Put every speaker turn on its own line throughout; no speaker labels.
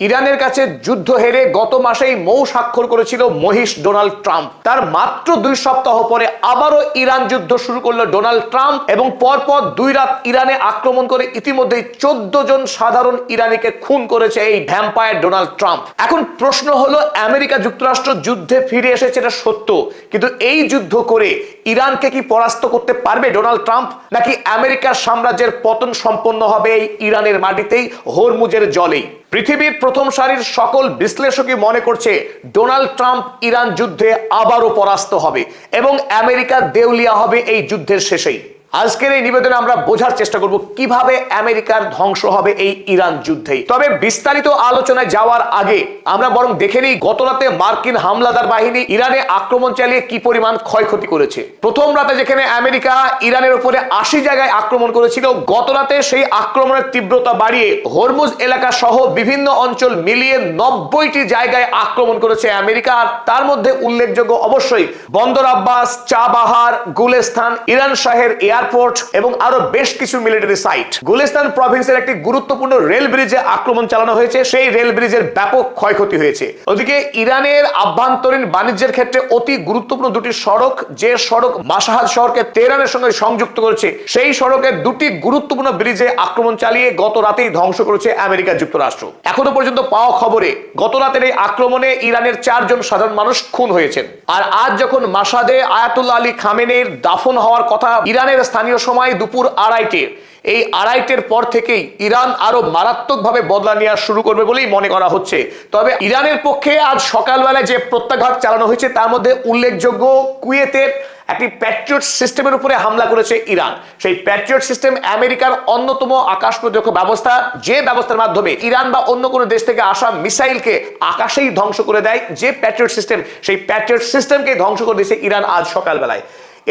ইরানের কাছে যুদ্ধ হেরে গত মাসেই মৌ স্বাক্ষর করেছিল মহিষ ডোনাল্ড ট্রাম্প। তার মাত্র 2 সপ্তাহ পরে আবারও ইরান যুদ্ধ শুরু করলো ডোনাল্ড ট্রাম্প এবং পরপর 2 রাত ইরানে আক্রমণ করে ইতিমধ্যেই 14 জন সাধারণ ইরানিকে খুন করেছে এই ভ্যাম্পায়ার ডোনাল্ড ট্রাম্প। এখন প্রশ্ন হলো, আমেরিকা যুক্তরাষ্ট্র যুদ্ধে ফিরে এসেছে, এটা সত্য, কিন্তু এই যুদ্ধ করে ইরানকে কি পরাস্ত করতে পারবে ডোনাল্ড ট্রাম্প, নাকি আমেরিকার সাম্রাজ্যের পতন সম্পন্ন হবে এই ইরানের মাটিতেই, হরমুজের জলেই? পৃথিবীর প্রথম সারির সকল বিশ্লেষকই মনে করছে ডোনাল্ড ট্রাম্প ইরান যুদ্ধে আবারও পরাস্ত হবে এবং আমেরিকা দেউলিয়া হবে এই যুদ্ধের শেষেই। আজকের এই নিবেদনে আমরা বোঝার চেষ্টা করব কিভাবে আমেরিকার ধ্বংস হবে এই ইরান যুদ্ধেই। তবে বিস্তারিত আলোচনায় যাওয়ার আগে আমরা বরং দেখে নিই গতরাতে মার্কিন হামলাদার বাহিনী ইরানে আক্রমণ চালিয়ে কি পরিমাণ ক্ষয়ক্ষতি করেছে। প্রথম রাতে যেখানে আমেরিকা ইরানের উপরে 80 জায়গায় আক্রমণ করেছিল, গতরাতে সেই আক্রমণের তীব্রতা বাড়িয়ে হরমুজ এলাকা সহ বিভিন্ন অঞ্চল মিলিয়ে 90টি জায়গায় আক্রমণ করেছে আমেরিকা। আর তার মধ্যে উল্লেখযোগ্য অবশ্যই বন্দর আব্বাস, চাবাহার, গুলেস্তান, ইরান শাহের এয়ারপোর্ট এবং আরো বেশ কিছু মিলিটারি সাইট। গুলিস্তান প্রভিন্সের একটি গুরুত্বপূর্ণ রেল ব্রিজে আক্রমণ চালানো হয়েছে, সেই রেল ব্রিজের ব্যাপক ক্ষয়ক্ষতি হয়েছে। ওদিকে ইরানের আভ্যন্তরীণ বাণিজ্যের ক্ষেত্রে অতি গুরুত্বপূর্ণ দুটি সড়ক, যে সড়ক মাশহাদ শহরকে তেহরানের সঙ্গে সংযুক্ত করেছে, সেই সড়কের দুটি গুরুত্বপূর্ণ ব্রিজে আক্রমণ চালিয়ে গত রাতেই ধ্বংস করেছে আমেরিকা যুক্তরাষ্ট্র। এখনো পর্যন্ত পাওয়া খবরে গত রাতের এই আক্রমণে ইরানের 4 জন সাধারণ মানুষ খুন হয়েছেন। আর আজ যখন মাশহাদে আয়াতুল্লাহ আলী খামেনেইর দাফন হওয়ার কথা, ইরানের স্থানীয় সময় দুপুর 2:30, এই 2:30-এর পর থেকেই ইরান আরো মারাত্মকভাবে বদলা নেওয়া শুরু করবে বলেই মনে করা হচ্ছে। তবে ইরানের পক্ষে আজ সকালবেলায় যে প্রত্যাঘাত চালানো হয়েছে তার মধ্যে উল্লেখযোগ্য কুয়েতের একটি প্যাট্রিয়ট সিস্টেমের উপরে হামলা করেছে ইরান। সেই প্যাট্রিয়ট সিস্টেম আমেরিকার অন্যতম আকাশ প্রতিরক্ষা ব্যবস্থা, যে ব্যবস্থার মাধ্যমে ইরান বা অন্য কোনো দেশ থেকে আসা মিসাইলকে আকাশেই ধ্বংস করে দেয়, যে প্যাট্রিয়ট সিস্টেম, সেই প্যাট্রিয়ট সিস্টেমকে ধ্বংস করে দিয়েছে ইরান আজ সকালবেলায়।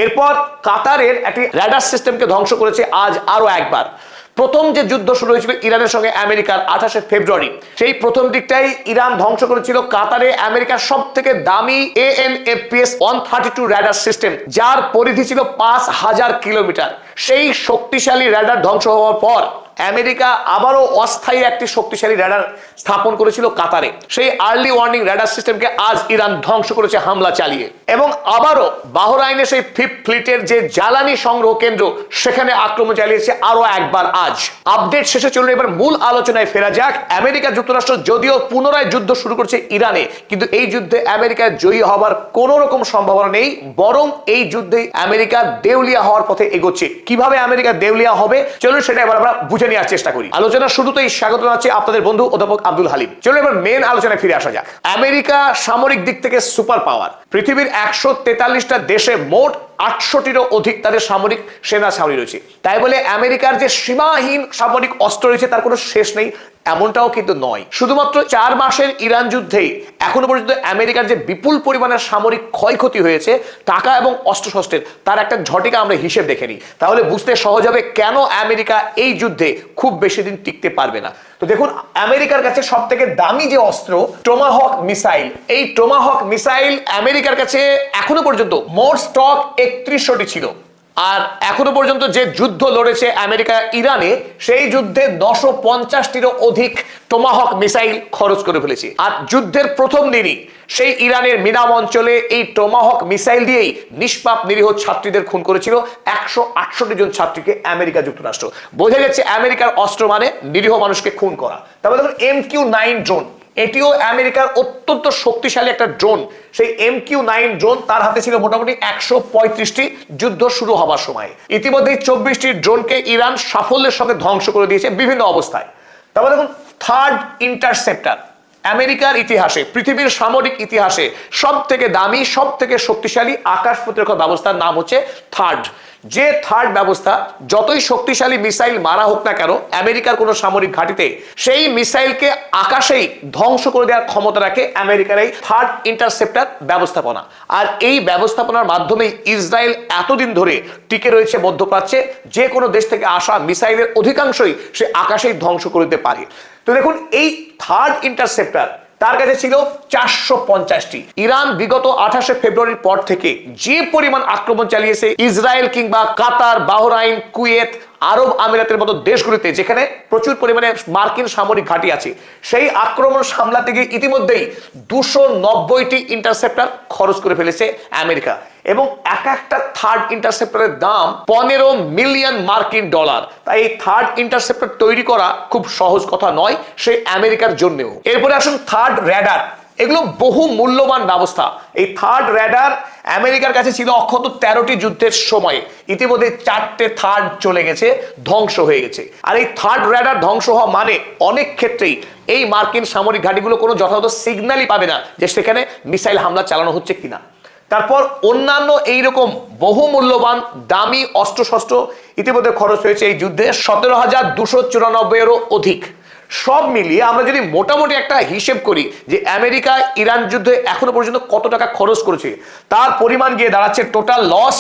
এরপর কাতারের একটি রাডার সিস্টেমকে ধ্বংস করেছে আজ আরো একবার। প্রথম যে যুদ্ধ শুরু হয়েছিল ইরানের সঙ্গে আমেরিকার 28শে ফেব্রুয়ারি, সেই প্রথম দিকটাই ইরান ধ্বংস করেছিল কাতারে আমেরিকার সব থেকে দামি ANAPS 132 রাডার সিস্টেম, যার পরিধি ছিল 5000 কিলোমিটার। সেই শক্তিশালী রাডার ধ্বংস হওয়ার পর আমেরিকা আবারও অস্থায়ী একটি শক্তিশালী রাডার স্থাপন করেছিল কাতারে। সেই আর্লি ওয়ার্নিং রাডার সিস্টেমকে আজ ইরান ধ্বংস করেছে হামলা চালিয়ে। এবং আবারও বাহরাইনে সেই 5th ফ্লিটের যে জ্বালানি সংগ্রহ কেন্দ্র, সেখানে আক্রমণ চালিয়েছে আরো একবার আজ। আপডেট শেষে চলুন এবার মূল আলোচনায় ফেরা যাক। আমেরিকা যুক্তরাষ্ট্র যদিও পুনরায় যুদ্ধ শুরু করছে ইরানে, কিন্তু এই যুদ্ধে আমেরিকা জয়ী হবার কোনো রকম সম্ভাবনা নেই, বরং এই যুদ্ধে আমেরিকা দেউলিয়া হওয়ার পথে এগোচ্ছে। কিভাবে আমেরিকা দেউলিয়া হবে, চলুন সেটা এবার আমরা বুঝে নেওয়ার চেষ্টা করি। আলোচনার শুরুতেই স্বাগত জানাচ্ছি আপনাদের বন্ধু অধ্যাপক আব্দুল হালিম। চলুন এবার মেন আলোচনায় ফিরে আসা যাক। আমেরিকা সামরিক দিক থেকে সুপার পাওয়ার। পৃথিবীর 143টা দেশে মোট 800টিরও অধিক তাদের সামরিক সেনা ছাউনি রয়েছে। তাই বলে আমেরিকার যে সীমাহীন সামরিক অস্ত্র রয়েছে তার কোনো শেষ নেই, এমনটাও কিন্তু নয়। শুধুমাত্র 4 মাসের ইরান যুদ্ধেই এখনো পর্যন্ত আমেরিকার যে বিপুল পরিমাণের সামরিক ক্ষয়ক্ষতি হয়েছে টাকা এবং অস্ত্রশস্ত্রের, তার একটা ঝটিকা আমরা হিসেব দেখে নিই, তাহলে বুঝতে সহজ হবে কেন আমেরিকা এই যুদ্ধে খুব বেশি দিন টিকতে পারবে না। তো দেখুন, আমেরিকার কাছে সব থেকে দামি যে অস্ত্র টোমাহক মিসাইল, এই টোমাহক মিসাইল আমেরিকার কাছে এখনো পর্যন্ত মোট স্টক 3100টি ছিল। আর এখনো পর্যন্ত যে যুদ্ধ লড়েছে আমেরিকা ইরানে, সেই যুদ্ধে 950টিরও অধিক টোমাহক মিসাইল খরচ করে ফেলেছে। আর যুদ্ধের প্রথম দিনই সেই ইরানের মিনাম অঞ্চলে এই টোমাহক মিসাইল দিয়েই নিষ্পাপ নিরীহ ছাত্রীদের খুন করেছিল 168 জন ছাত্রীকে আমেরিকা যুক্তরাষ্ট্র। বোঝা যাচ্ছে আমেরিকার অস্ত্র মানে নিরীহ মানুষকে খুন করা। তারপর দেখুন MQ-9 ড্রোন, এটিও আমেরিকার অত্যন্ত শক্তিশালী একটা ড্রোন। সেই MQ-9 ড্রোন তার হাতে ছিল মোটামুটি 135টি যুদ্ধ শুরু হবার সময়। ইতিমধ্যে 24টি ড্রোনকে ইরান সাফল্যের সঙ্গে ধ্বংস করে দিয়েছে বিভিন্ন অবস্থায়। তারপর দেখুন থার্ড ইন্টারসেপ্টর, আমেরিকার ইতিহাসে, পৃথিবীর সামরিক ইতিহাসে সব থেকে দামি, সব থেকে শক্তিশালী আকাশ প্রতিরক্ষা ব্যবস্থার নাম হচ্ছে থার্ড। যে থার্ড ব্যবস্থা যতই শক্তিশালী মিসাইল মারা হোক না কেন আমেরিকার কোনো সামরিক ঘাঁটিতে, সেই মিসাইলকে আকাশেই ধ্বংস করে দেওয়ার ক্ষমতা রাখে আমেরিকার এই থার্ড ইন্টারসেপ্টর ব্যবস্থাপনা। আর এই ব্যবস্থাপনার মাধ্যমেই ইসরায়েল এতদিন ধরে টিকে রয়েছে মধ্যপ্রাচ্যে। যে কোনো দেশ থেকে আসা মিসাইলের অধিকাংশই সে আকাশেই ধ্বংস করে দিতে পারে। তো দেখুন, এই থার্ড ইন্টারসেপ্টর তার কাছে ছিল 450টি। ইরান বিগত 28শে ফেব্রুয়ারির পর থেকে যে পরিমাণ আক্রমণ চালিয়েছে ইসরায়েল কিংবা কাতার, বাহরাইন, কুয়েত, আরব আমিরাতের মতো দেশগুলিতে যেখানে প্রচুর পরিমাণে মার্কিন সামরিক ঘাঁটি আছে, সেই আক্রমণ সামলাতে গিয়ে ইতিমধ্যেই 290টি ইন্টারসেপ্টর খরচ করে ফেলেছে আমেরিকা, এবং এক একটা থার্ড ইন্টারসেপ্টরের দাম 15 মিলিয়ন মার্কিন ডলার। তাই এই থার্ড ইন্টারসেপ্টর তৈরি করা খুব সহজ কথা নয় সেই আমেরিকার জন্যও। এরপরে আসুন থার্ড র্যাডার। এগুলো বহু মূল্যবান ব্যবস্থা। এই থার্ড র্যাডার আমেরিকার কাছে ছিল অক্ষত 13টি যুদ্ধের সময়, ইতিমধ্যে 4টে থার্ড চলে গেছে, ধ্বংস হয়ে গেছে। আর এই থার্ড র্যাডার ধ্বংস হওয়া মানে অনেক ক্ষেত্রেই এই মার্কিন সামরিক ঘাঁটিগুলো কোনো যথাযথ সিগন্যালই পাবে না যে সেখানে মিসাইল হামলা চালানো হচ্ছে কিনা। তারপর অন্যান্য এইরকম বহু মূল্যবান দামি অস্ত্রশস্ত্র ইতিমধ্যে খরচ হয়েছে এই যুদ্ধে 17,294-এরও অধিক। সব মিলিয়ে আমরা যদি মোটামুটি একটা হিসেব করি যে আমেরিকা ইরান যুদ্ধে এখনো পর্যন্ত কত টাকা খরচ করেছে, তার পরিমাণ গিয়ে দাঁড়াচ্ছে টোটাল লস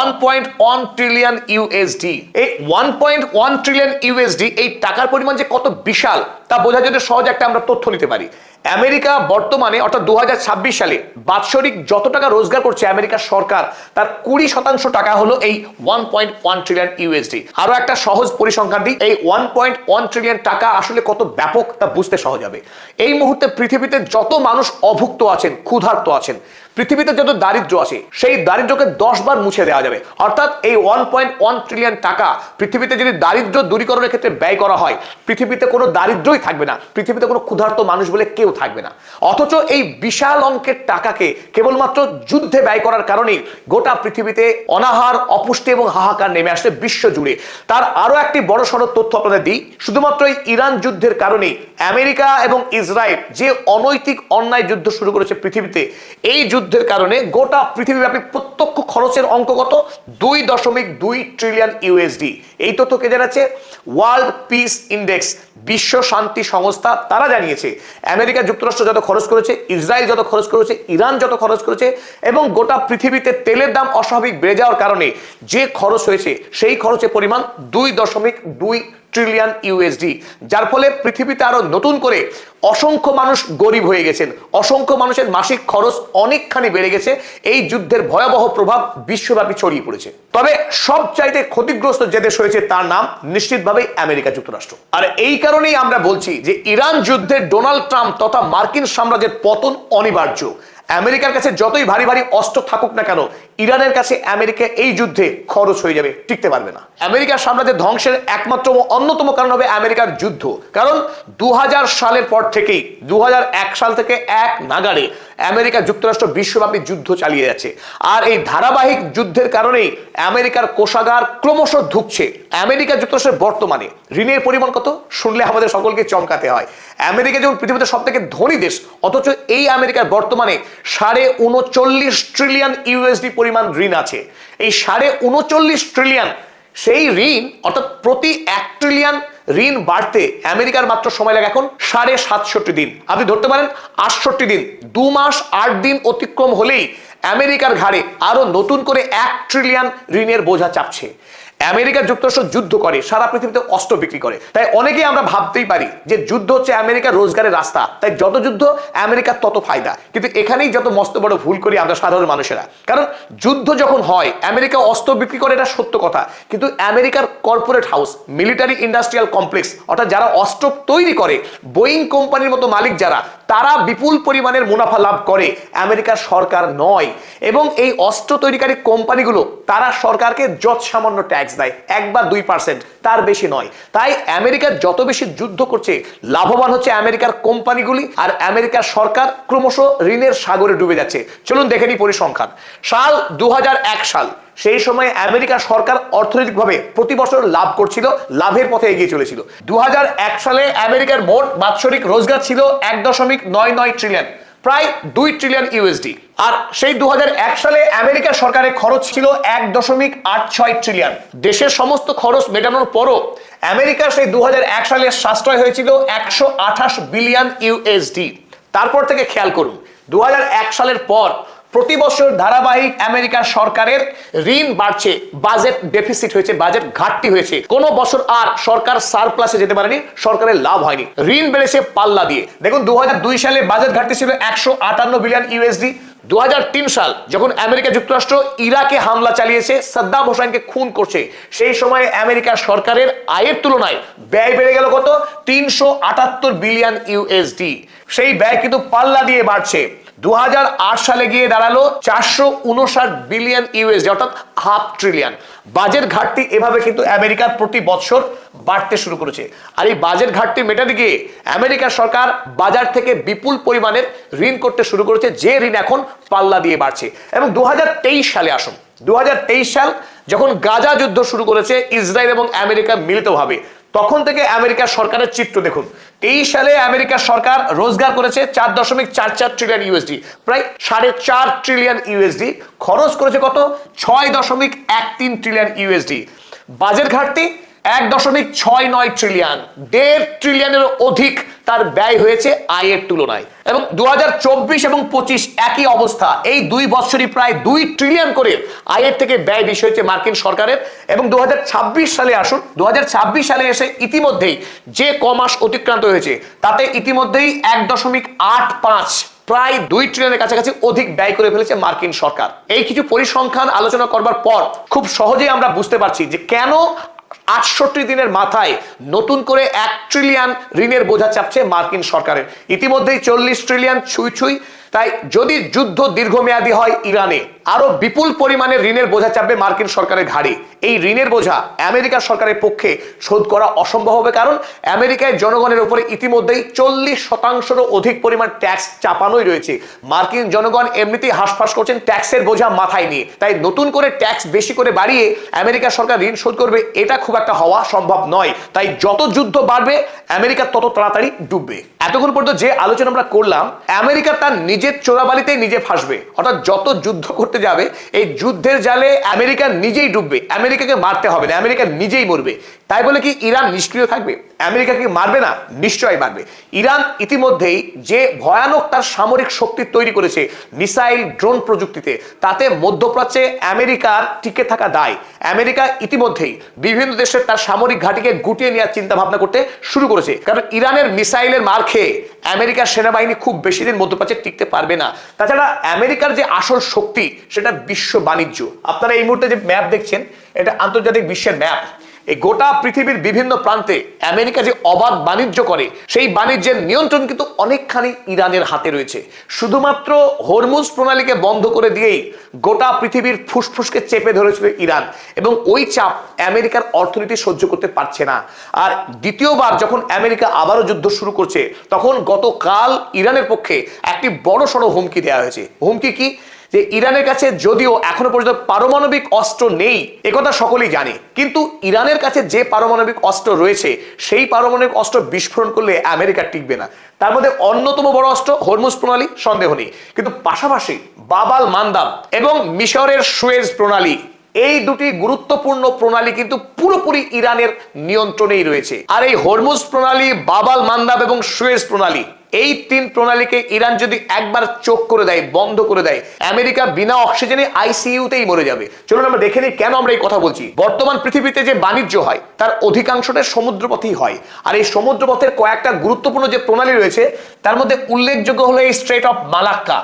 1.1 ট্রিলিয়ন ইউএসডি। এই 1.1 ট্রিলিয়ন ইউএসডি এই টাকার পরিমাণ যে কত বিশাল তা বোঝার জন্য সহজ একটা আমরা তথ্য নিতে পারি। আমেরিকা বর্তমানে অর্থাৎ 2026 সালে বাৎসরিক যত টাকা রোজগার করছে আমেরিকার সরকার, তার 20% টাকা হলো এই 1.1 ট্রিলিয়ন ইউএসডি। আরো একটা সহজ পরিসংখ্যান দিই, এই 1.1 ট্রিলিয়ন টাকা আসলে কত ব্যাপক তা বুঝতে সহজ হবে। এই মুহূর্তে পৃথিবীতে যত মানুষ অভুক্ত আছেন, ক্ষুধার্ত আছেন, পৃথিবীতে যত দারিদ্র আছে, সেই দারিদ্রকে 10 বার মুছে দেওয়া যাবে। অর্থাৎ এই 1.1 ট্রিলিয়ন টাকা পৃথিবীতে যদি দারিদ্র দূরীকরণের ক্ষেত্রে ব্যয় করা হয়, পৃথিবীতে কোনো দারিদ্রই থাকবে না, পৃথিবীতে কোনো ক্ষুধার্ত মানুষ বলে কেউ থাকবে না। অথচ এই বিশাল অঙ্কের টাকাকে কেবলমাত্র যুদ্ধে ব্যয় করার কারণেই গোটা পৃথিবীতে অনাহার, অপুষ্টি এবং হাহাকার নেমে আসছে বিশ্ব জুড়ে। তার আরো একটি বড় সড়ক তথ্য আপনাদের দিই, শুধুমাত্র এই ইরান যুদ্ধের কারণেই আমেরিকা এবং ইসরায়েল যে অনৈতিক অন্যায় যুদ্ধ শুরু করেছে পৃথিবীতে, এই যুদ্ধের কারণে গোটা পৃথিবীব্যাপী প্রত্যক্ষ খরচের অঙ্ক কত 2.2 ট্রিলিয়ন ইউএসডি। এই তথ্য কে জানাচ্ছে? ওয়ার্ল্ড পিস ইন্ডেক্স, বিশ্ব শান্তি সংস্থা, তারা জানিয়েছে আমেরিকা যুক্তরাষ্ট্র যত খরচ করেছে, ইসরায়েল যত খরচ করেছে, ইরান যত খরচ করেছে, এবং গোটা পৃথিবীতে তেলের দাম অস্বাভাবিক বেড়ে যাওয়ার কারণে যে খরচ হয়েছে সেই খরচের পরিমাণ 2.2 ট্রিলিয়ন ইউএসডি, যার ফলে পৃথিবীতে আরো নতুন করে অসংখ্য মানুষ গরিব হয়ে গেছেন, অসংখ্য মানুষের মাসিক খরচ অনেকখানি বেড়ে গেছে। এই যুদ্ধের ভয়াবহ প্রভাব বিশ্বব্যাপী ছড়িয়ে পড়েছে। তবে সবচাইতে ক্ষতিগ্রস্ত যে দেশ হয়েছে তার নাম নিশ্চিতভাবেই আমেরিকা যুক্তরাষ্ট্র। আর এই কারণেই আমরা বলছি যে ইরান যুদ্ধে ডোনাল্ড ট্রাম্প তথা মার্কিন সাম্রাজ্যের পতন অনিবার্য। আমেরিকার কাছে যতই ভারী ভারী অস্ত্র থাকুক না কেন, ইরানের কাছে আমেরিকা এই যুদ্ধে খরচ হয়ে যাবে, টিকতে পারবে না। আমেরিকার সাম্রাজ্যের ধ্বংসের একমাত্র অন্যতম কারণ হবে আমেরিকার যুদ্ধ। কারণ 2000 সালের পর থেকেই 2001 সাল থেকে এক নাগাড়ে আমেরিকা যুক্তরাষ্ট্র বিশ্বব্যাপী যুদ্ধ চালিয়ে যাচ্ছে। আর এই ধারাবাহিক যুদ্ধের কারণেই আমেরিকার কোষাগার ক্রমশ ধুঁকছে। আমেরিকা যুক্তরাষ্ট্রের বর্তমানে ঋণের পরিমাণ কত শুনলে আমাদের সকলকে চমকাতে হয়। আমেরিকা যেমন পৃথিবীতে সব থেকে ধনী দেশ, অথচ এই আমেরিকার বর্তমানে 39.5 ট্রিলিয়ন ইউএসডি পরিমাণ ঋণ আছে। এই 39.5 ট্রিলিয়ন, সেই ঋণ অর্থাৎ প্রতি 1 ট্রিলিয়ন ঋণ বাড়তে আমেরিকার মাত্র সময় লাগে এখন 67.5 দিন। আপনি ধরতে পারেন 68 দিন, 2 মাস 8 দিন অতিক্রম হলেই আমেরিকার ঘাড়ে আরো নতুন করে 1 ট্রিলিয়ন ঋণের বোঝা চাপছে। আমেরিকা যুক্তরাষ্ট্র যুদ্ধ করে, সারা পৃথিবীতে অস্ত্র বিক্রি করে, তাই অনেকেই আমরা ভাবতেই পারি যে যুদ্ধ হচ্ছে আমেরিকার রোজগারের রাস্তা, তাই যত যুদ্ধ আমেরিকার তত ফায়দা। কিন্তু এখানেই যত মস্ত বড় ভুল করি আমরা সাধারণ মানুষেরা। কারণ যুদ্ধ যখন হয় আমেরিকা অস্ত্র বিক্রি করে, এটা সত্য কথা, কিন্তু আমেরিকার corporate house, military industrial complex, অর্থাৎ যারা অস্ত্র তৈরি করে, বোয়িং কোম্পানির মতো মালিক যারা, তারা বিপুল পরিমাণের মুনাফা লাভ করে, আমেরিকার সরকার নয়। এবং এই অস্ত্র তৈরিকারী কোম্পানিগুলো তারা সরকারকে যত সামান্য ট্যাক্স দেয়, 1 বা 2%, তার বেশি নয়। তাই আমেরিকা যত বেশি যুদ্ধ করছে, লাভবান হচ্ছে আমেরিকার কোম্পানিগুলি, আর আমেরিকার সরকার ক্রমশ ঋণের সাগরে ডুবে যাচ্ছে। চলুন দেখে নিই পরিসংখ্যান। সাল 2001 সাল, সেই সময় আমেরিকার সরকার অর্থনৈতিকভাবে প্রতি বছর লাভ করছিল, লাভের পথে এগিয়ে চলেছিল। 2001 সালে আমেরিকার মোট বাৎসরিক রোজগার ছিল 1.99 ট্রিলিয়ন, প্রায় 2 ট্রিলিয়ন ইউএসডি। আর সেই 2001 সালে আমেরিকার সরকারের খরচ ছিল 1.86 ট্রিলিয়ন। দেশের সমস্ত খরচ মেটানোর পরও আমেরিকার সেই 2001 সালে সাশ্রয় হয়েছিল 128 বিলিয়ন ইউএসডি। তারপর থেকে খেয়াল করুন, 2001 সালের পর প্রতি বছর ধারাবাহিক আমেরিকার সরকারের ঋণ বাড়ছে, বাজেট ডেফিসিট হয়েছে, বাজেট ঘাটতি হয়েছে। কোনো বছর আর সরকার সারপ্লাসে যেতে পারেনি, সরকারের লাভ হয়নি, ঋণ বেড়েছে পাল্লা দিয়ে। দেখুন 2002 সালে বাজেট ঘাটতি ছিল 158 বিলিয়ন ইউএসডি, 2003 সাল যখন আমেরিকা যুক্তরাষ্ট্র ইরাকে হামলা চালিয়েছে, সাদ্দাম হোসেনকে খুন করছে, সেই সময় আমেরিকা সরকারের আয়ের তুলনায় ব্যয় বেড়ে গেল কত? 378 বিলিয়ন ইউএসডি। সেই ব্যয় কিন্তু পাল্লা দিয়ে বাড়ছে। 2008 সালে গিয়ে দাঁড়ালো 459 বিলিয়ন ইউএসডি, অর্থাৎ হাফ ট্রিলিয়ন। বাজেট ঘাটতি এভাবে কিন্তু আমেরিকার প্রতি বছর বাড়তে শুরু করেছে। আর এই বাজেট ঘাটতি মেটাতে গিয়ে আমেরিকার সরকার বাজার থেকে বিপুল পরিমাণের ঋণ করতে শুরু করেছে, যে ঋণ এখন পাল্লা দিয়ে বাড়ছে। এবং 2023 সালে আসুন, 2023 সাল যখন গাজা যুদ্ধ শুরু করেছে ইসরায়েল এবং আমেরিকা মিলিতভাবে, তখন থেকে আমেরিকার সরকারের চিত্র দেখুন। 23 সালে আমেরিকার সরকার রোজগার করেছে 4.44 ট্রিলিয়ন ইউএসডি, প্রায় 4.5 ট্রিলিয়ন ইউএসডি। খরচ করেছে কত? 6.13 ট্রিলিয়ন ইউএসডি। বাজেট ঘাটতি 1.69 ট্রিলিয়ন, 1.5 ট্রিলিয়নের অধিক তার ব্যয় হয়েছে আয়ের তুলনায়। এবং 2024 এবং 25 একই অবস্থা। এই 2 বছরই প্রায় 2 ট্রিলিয়ন করে আয়ের থেকে ব্যয় বেশি হয়েছে মার্কিন সরকারের। এবং 2026 সালে আসুন, 2026 সালে এসে ইতিমধ্যেই যে কমাস অতিক্রান্ত হয়েছে তাতে ইতিমধ্যেই 1.85 প্রায় 2 ট্রিলিয়নের কাছাকাছি অধিক ব্যয় করে ফেলেছে মার্কিন সরকার। এই কিছু পরিসংখ্যান আলোচনা করবার পর খুব সহজেই আমরা বুঝতে পারছি যে কেন 68 দিনের মাথায় নতুন করে 1 ট্রিলিয়ন ঋণের বোঝা চাপছে মার্কিন সরকারের। ইতিমধ্যেই 40 ট্রিলিয়ন ছুঁই। তাই যদি যুদ্ধ দীর্ঘমেয়াদী হয় ইরানে, আরো বিপুল পরিমাণে ঋণের বোঝা চাপবে মার্কিন সরকারের ঘাড়ে। এই ঋণের বোঝা আমেরিকার সরকারের পক্ষে শোধ করা অসম্ভব হবে, কারণ আমেরিকায় জনগণের উপরে ইতিমধ্যেই 40%-রও অধিক পরিমাণ ট্যাক্স চাপানোই রয়েছে। মার্কিন জনগণ এমনিতেই হাঁসফাঁস করছেন ট্যাক্সের বোঝা মাথায় নিয়ে। তাই নতুন করে ট্যাক্স বেশি করে বাড়িয়ে আমেরিকার সরকার ঋণ শোধ করবে, এটা খুব একটা হওয়া সম্ভব নয়। তাই যত যুদ্ধ বাড়বে আমেরিকা তত তাড়াতাড়ি ডুববে। এতক্ষণ পর্যন্ত যে আলোচনা আমরা করলাম, আমেরিকা তার নিজের চোরাবালিতেই নিজে ফাঁসবে। অর্থাৎ যত যুদ্ধ করতে যাবে এই যুদ্ধের জালে আমেরিকা নিজেই ডুববে। আমেরিকাকে মারতে হবে না, আমেরিকা নিজেই মরবে। তাই বলে কি ইরান নিষ্ক্রিয় থাকবে? আমেরিকাকে মারবে না? নিশ্চয়ই মারবে। ইরান ইতিমধ্যেই যে ভয়ানক তার সামরিক শক্তি তৈরি করেছে মিসাইল, ড্রোন প্রযুক্তিতে, তাতে মধ্যপ্রাচ্যে আমেরিকার টিকে থাকা দায়। আমেরিকা ইতিমধ্যেই বিভিন্ন দেশের তার সামরিক ঘাঁটিকে গুটিয়ে নেওয়ার চিন্তা ভাবনা করতে শুরু করেছে, কারণ ইরানের মিসাইলের মার খেয়ে আমেরিকার সেনাবাহিনী খুব বেশি দিন মধ্যপ্রাচ্যে টিকতে পারবে না। তাছাড়া আমেরিকার যে আসল শক্তি সেটা বিশ্ব বাণিজ্য। আপনারা এই মুহূর্তে যে ম্যাপ দেখছেন, এটা আন্তর্জাতিক বিশ্বের ম্যাপ। এই গোটা পৃথিবীর বিভিন্ন প্রান্তে আমেরিকা যে অবাধ বাণিজ্য করে, সেই বাণিজ্যের নিয়ন্ত্রণ কিন্তু অনেকখানি ইরানের হাতে রয়েছে। শুধুমাত্র হরমুজ প্রণালীকে বন্ধ করে দিয়েই গোটা পৃথিবীর ফুসফুসকে চেপে ধরেছিল ইরান, এবং ওই চাপ আমেরিকার অর্থনীতি সহ্য করতে পারছে না। আর দ্বিতীয়বার যখন আমেরিকা আবারও যুদ্ধ শুরু করছে, তখন গতকাল ইরানের পক্ষে একটি বড়সড় হুমকি দেওয়া হয়েছে। হুমকি কি? যে ইরানের কাছে যদিও এখনো পর্যন্ত পারমাণবিক অস্ত্র নেই, একথা সকলেই জানে, কিন্তু ইরানের কাছে যে পারমাণবিক অস্ত্র রয়েছে সেই পারমাণবিক অস্ত্র বিস্ফোরণ করলে আমেরিকা টিকবে না। তার মধ্যে অন্যতম বড় অস্ত্র হরমুজ প্রণালী, সন্দেহ নেই। কিন্তু পাশাপাশি বাব আল মান্দাব এবং মিশরের সুয়েজ প্রণালী, এই দুটি গুরুত্বপূর্ণ প্রণালী কিন্তু পুরোপুরি ইরানের নিয়ন্ত্রণেই রয়েছে। আর এই হরমুজ প্রণালী, বাব আল মান্দাব এবং সুয়েজ প্রণালী, এই 3 প্রণালীকে ইরান যদি একবার চোখ করে দেয়, বন্ধ করে দেয়, আমেরিকা বিনা অক্সিজেনে আইসিইউতেই মরে যাবে। চলুন আমরা দেখে নিই কেন আমরা এই কথা বলছি। বর্তমান পৃথিবীতে যে বাণিজ্য হয় তার অধিকাংশটা সমুদ্রপথেই হয়। আর এই সমুদ্রপথের কয়েকটা গুরুত্বপূর্ণ যে প্রণালী রয়েছে তার মধ্যে উল্লেখযোগ্য হলো এই স্ট্রেট অফ মালাক্কা।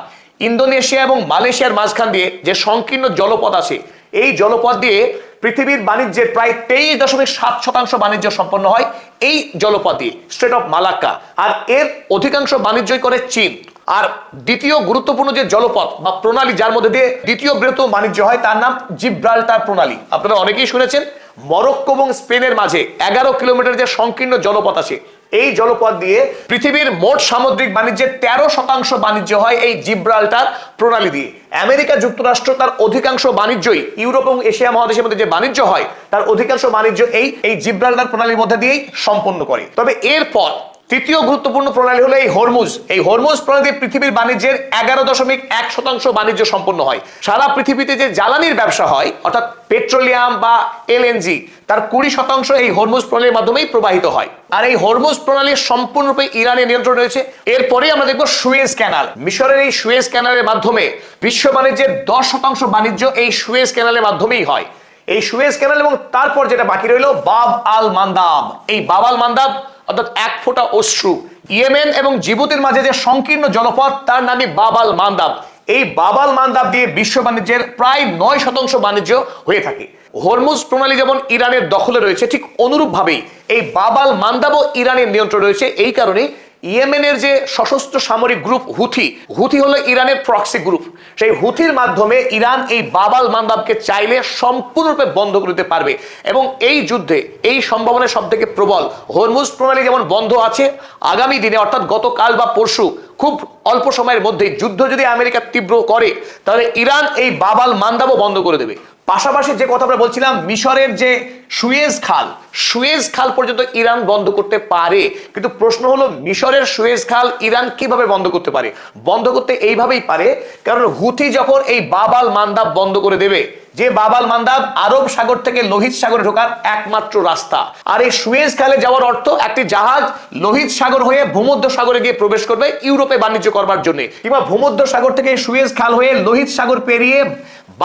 ইন্দোনেশিয়া এবং মালয়েশিয়ার মাঝখান দিয়ে যে সংকীর্ণ জলপথ আছে, এই জলপথ দিয়ে পৃথিবীর বাণিজ্যের প্রায় 23.7% বাণিজ্য সম্পন্ন হয় এই জলপথ দিয়ে, স্ট্রেট অফ মালাক্কা। আর এর অধিকাংশ বাণিজ্যই করে চীন। আর দ্বিতীয় গুরুত্বপূর্ণ যে জলপথ বা প্রণালী যার মধ্যে দিয়ে দ্বিতীয় বৃহত্তম বাণিজ্য হয় তার নাম জিব্রাল্টার প্রণালী। আপনারা অনেকেই শুনেছেন। মরক্কো এবং স্পেনের মাঝে 11 কিলোমিটার যে সংকীর্ণ জলপথ আছে, এই জলপথ দিয়ে পৃথিবীর মোট সামুদ্রিক বাণিজ্যের 13% বাণিজ্য হয় এই জিব্রাল্টার প্রণালী দিয়ে। আমেরিকা যুক্তরাষ্ট্র তার অধিকাংশ বাণিজ্যই ইউরোপ এবং এশিয়া মহাদেশের মধ্যে যে বাণিজ্য হয় তার অধিকাংশ বাণিজ্য এই জিব্রাল্টার প্রণালীর মধ্যে দিয়েই সম্পন্ন করে। তবে এরপর তৃতীয় গুরুত্বপূর্ণ প্রণালী হলো এই হরমুজ। এই হরমুজ প্রণালী পৃথিবীর বাণিজ্যের 11.1% বাণিজ্য সম্পন্ন হয়। সারা পৃথিবীতে যে জ্বালানির ব্যবসা হয়, অর্থাৎ পেট্রোলিয়াম বা এলএনজি, তার 20% এই হরমুজ প্রণালীর মাধ্যমেই প্রবাহিত হয়। আর এই হরমুজ প্রণালীর সম্পূর্ণরূপে ইরানের নিয়ন্ত্রণ রয়েছে। এরপরে আমরা দেখব সুয়েজ ক্যানাল। মিশরের এই সুয়েজ ক্যানালের মাধ্যমে বিশ্ব বাণিজ্যের 10% বাণিজ্য এই সুয়েজ ক্যানালের মাধ্যমেই হয়। এই সুয়েজ ক্যানাল এবং তারপর যেটা বাকি রইল বাব আল মান্দাব। এই বাব আল মান্দাব অর্থাৎ 1 ফোঁটা অশ্রু, ইয়েমেন এবং জিবুতির মাঝে যে সংকীর্ণ জলপথ তার নামই বাব আল মান্দাব। এই বাবাল মান্দাব দিয়ে বিশ্ব বাণিজ্যের প্রায় 9% বাণিজ্য হয়ে থাকে। হরমুজ প্রণালী যেমন ইরানের দখলে রয়েছে, ঠিক অনুরূপভাবেই এই বাবাল মান্দাবও ইরানের নিয়ন্ত্রণ রয়েছে। এই কারণে ইয়েমেনের যে সশস্ত্র সামরিক গ্রুপ হুথি হলো ইরানের প্রক্সি গ্রুপ। সেই হুথির মাধ্যমে ইরান এই বাবাল মান্দাবকে চাইলে সম্পূর্ণরূপে বন্ধ করতে পারবে এবং এই যুদ্ধে এই সম্ভাবনা সব থেকে প্রবল। হরমুজ প্রণালী যেমন বন্ধ আছে, আগামী দিনে অর্থাৎ গতকাল বা পরশু খুব অল্প সময়ের মধ্যে যুদ্ধ যদি আমেরিকা তীব্র করে তাহলে ইরান এই বাবাল মান্দাবও বন্ধ করে দেবে। পাশাপাশি যে কথা আমরা বলছিলাম, মিশরের যে সুয়েজ খাল পর্যন্ত ইরান বন্ধ করতে পারে, কিন্তু প্রশ্ন হলো মিশরের সুয়েজ খাল ইরান কিভাবে বন্ধ করতে পারে? বন্ধ করতে এইভাবেই পারে, কারণ হুথি যখন এই বাবাল মান্দাব বন্ধ করে দেবে, যে বাবাল মান্দাব আরব সাগর থেকে লোহিত সাগরে ঢোকার একমাত্র রাস্তা, আর এই সুয়েজ খালে যাওয়ার অর্থ একটি জাহাজ লোহিত সাগর হয়ে ভূমধ্য সাগরে গিয়ে প্রবেশ করবে ইউরোপে বাণিজ্য করবার জন্য, কিংবা ভূমধ্য সাগর থেকে সুয়েজ খাল হয়ে লোহিত সাগর পেরিয়ে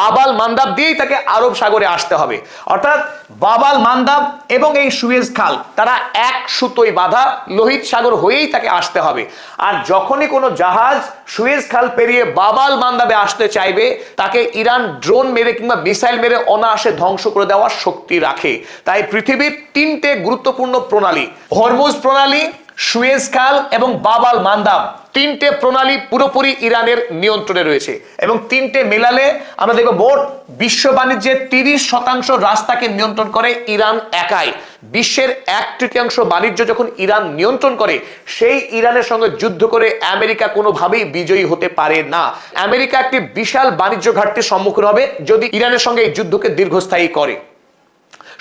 বাবাল মান্দাব দিয়েই তাকে আরব সাগরে আসতে হবে। অর্থাৎ বাবাল মান্দাব এবং এই সুয়েজ খাল তারা এক সুতোয় বাঁধা, লোহিত সাগর হয়েই তাকে আসতে হবে। আর যখনই কোনো জাহাজ সুয়েজ খাল পেরিয়ে বাবাল মান্দাবে আসতে চাইবে, তাকে ইরান ড্রোন মেরে কিংবা মিসাইল মেরে অনায়াসে ধ্বংস করে দেওয়ার শক্তি রাখে। তাই পৃথিবীর 3টে গুরুত্বপূর্ণ প্রণালী, হরমুজ প্রণালী, সুয়েজ খাল এবং বাবাল মান্দাব, 3টে প্রণালী পুরোপুরি ইরানের নিয়ন্ত্রণে রয়েছে এবং 3টে মেলালে আমরা দেখব মোট বিশ্ব বাণিজ্যের 30% রাস্তাকে নিয়ন্ত্রণ করে ইরান একাই। বিশ্বের 1/3 বাণিজ্য যখন ইরান নিয়ন্ত্রণ করে, সেই ইরানের সঙ্গে যুদ্ধ করে আমেরিকা কোনোভাবেই বিজয়ী হতে পারে না। আমেরিকা একটি বিশাল বাণিজ্য ঘাটতির সম্মুখীন হবে যদি ইরানের সঙ্গে এই যুদ্ধকে দীর্ঘস্থায়ী করে।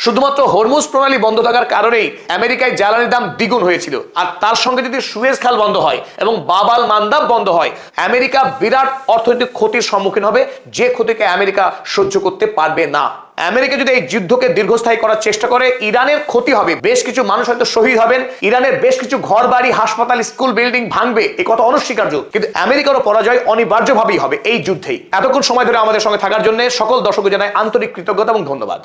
শুধুমাত্র হরমুজ প্রণালী বন্ধ থাকার কারণেই আমেরিকায় জ্বালানির দাম দ্বিগুণ হয়েছিল, আর তার সঙ্গে যদি সুয়েজ খাল বন্ধ হয় এবং বাবাল মান্দাব বন্ধ হয়, আমেরিকা বিরাট অর্থনৈতিক ক্ষতির সম্মুখীন হবে, যে ক্ষতিকে আমেরিকা সহ্য করতে পারবে না। আমেরিকা যদি এই যুদ্ধকে দীর্ঘস্থায়ী করার চেষ্টা করে, ইরানের ক্ষতি হবে, বেশ কিছু মানুষ হয়তো শহীদ হবেন, ইরানের বেশ কিছু ঘর বাড়ি, হাসপাতাল, স্কুল, বিল্ডিং ভাঙবে, এই কথা অনস্বীকার্য, কিন্তু আমেরিকারও পরাজয় অনিবার্যভাবেই হবে এই যুদ্ধেই। এতক্ষণ সময় ধরে আমাদের সঙ্গে থাকার জন্য সকল দর্শক জানাই আন্তরিক কৃতজ্ঞতা এবং ধন্যবাদ।